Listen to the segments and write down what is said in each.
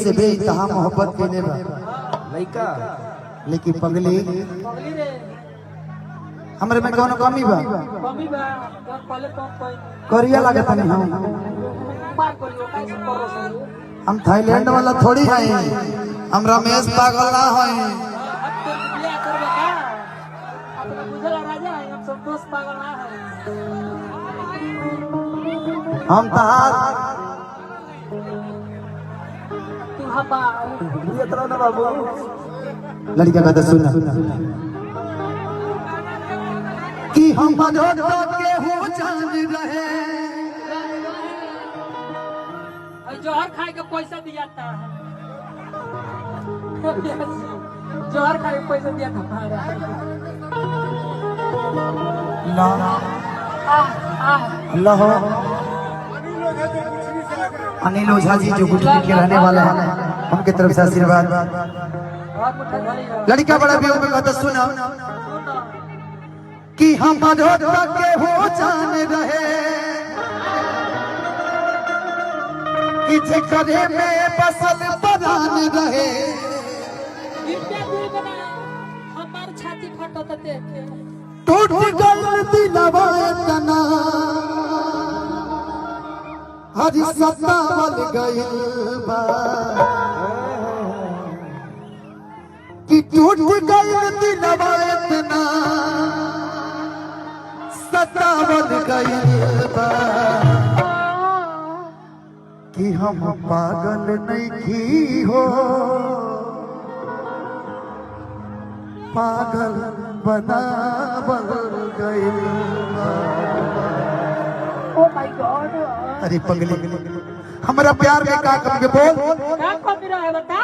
से बेइंतहा मोहब्बत केले बा लइका लेकिन पगली पगली रे हमरे में कौन कमी बा कमी बा जब पहले कम कोई करिया लागत नहीं हम मार करियो कैसे करो सही हम थाईलैंड वाला थोड़ी है हम रमेश पागल ना है अब तो बियाह करबे का अपना बुझल राजा है हम संतोष पागल ना है हम तहार तू हबा ये तरह ना बाबू लड़का का सुन कि हम मदद के हो जान रहे जोहर खाए के पैसा दिया था जोहर खाए के पैसा दिया था हमारा अल्लाह अनिल ओझा जी जो गुटली के रहने वाला है उनकी तरफ से आशीर्वाद। लड़का बड़ा भी में कहता सुना कि हम मदद के हो जान रहे कि जेकरे में बसल बदान रहे हमार छाती फटत देख टूट गल दिलवा तना हरी सतावल गइल बा कि टूट गल दिलवा तना सतावल गइल बा कि हम पागल नहीं हो पागल बनावल गइल बा। ओ माय गॉड अरे पगली हमारा प्यार में का कम के बोल क्या कमी रहा बता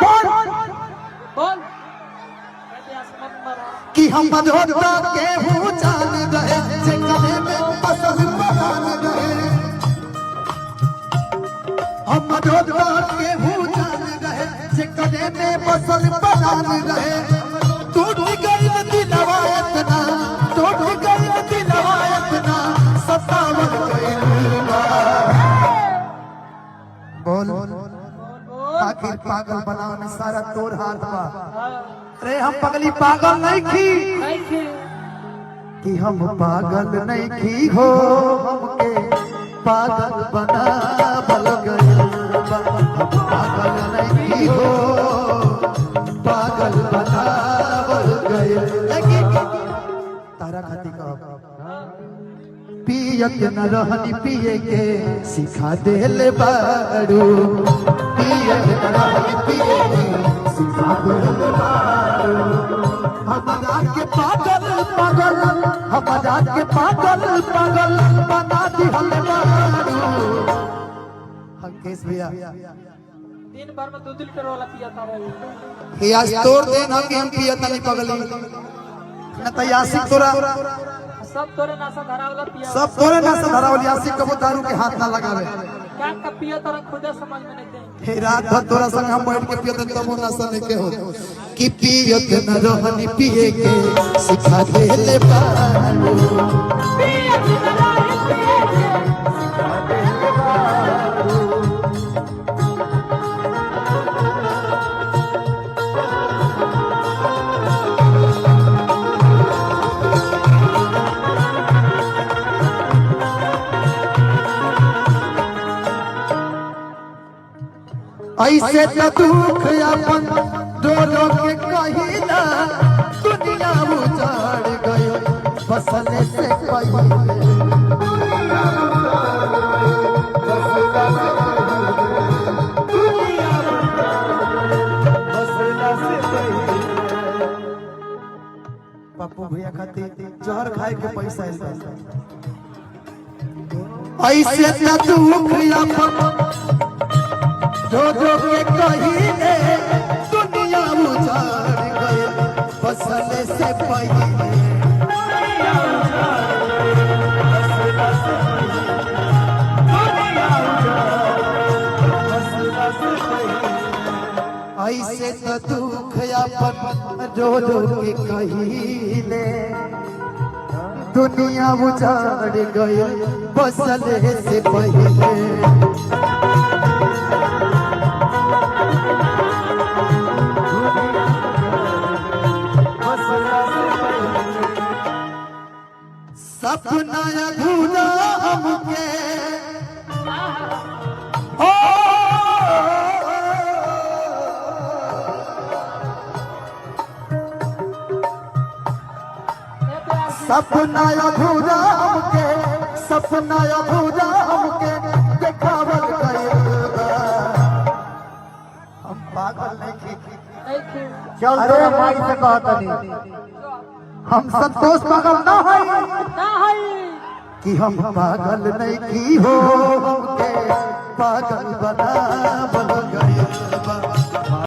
बोल कि हम मधुरता के हो जान रहे जे कहे में पसंद बदान रहे हम मधुरता के हो जान रहे जे कहे में पसंद बदान रहे टूट गई दिलवा इतना टूट गई दिलवा इतना सतावल गइल बा। बोल आखिर पागल बनाने में सारा तोर हाथ बा। अरे हम पगली पागल नहीं की कि हम पागल नहीं की हो हमके पागल बनावल गइल बा। हम पागल नहीं की हो पागल बनावल गइल लेकिन तारा खाती का पियत न रहनी पिए के सिखा देले बारू पियत न रहनी पिए के सिखा देले बारू हमरा के पागल पागल हमरा के पागल पागल बना दिहल बारू अंकेश भैया दिन भर में 2 लीटर वाला पिया था रही कि आज तोड़ देन हम कि हम पियत नहीं पगली न त यासिक तोरा सब तोरे नासा धरा वाला पिया सब तोरे ना से धरावल यासिक कबो दारू के हाथ ना लगावे क्या का पिया तोरा खुदे समझ में नहीं दे हे रात भर तोरा संग हम बैठ के पियत तब ना सने के हो कि पियत न रहनी पिए के सिखा देले बारू पिया की तरह पिया के सिखा दे ऐसे त दुख अपन दोनों के कहिला दुनिया उजाड़ गई बसने से पहले पप्पू भैया खातिर जहर खाए के पैसा ऐसे त दुख अपन जो के कहिले दुनिया उजाड़ गई बसने से पहले ऐसे तो दुख अपन रो के कहिले दुनिया उजाड़ गई बसने से पहले सपना अधूरा हमके ओ सपना अधूरा हमके सपना अधूरा हमके देखावल गइल बा। हम पागल नहीं चल तोरा माई से कहतनी हम संतोष पागल ना है ना है कि हम पागल नहीं की हो हमके पागल बनावल गइल बा।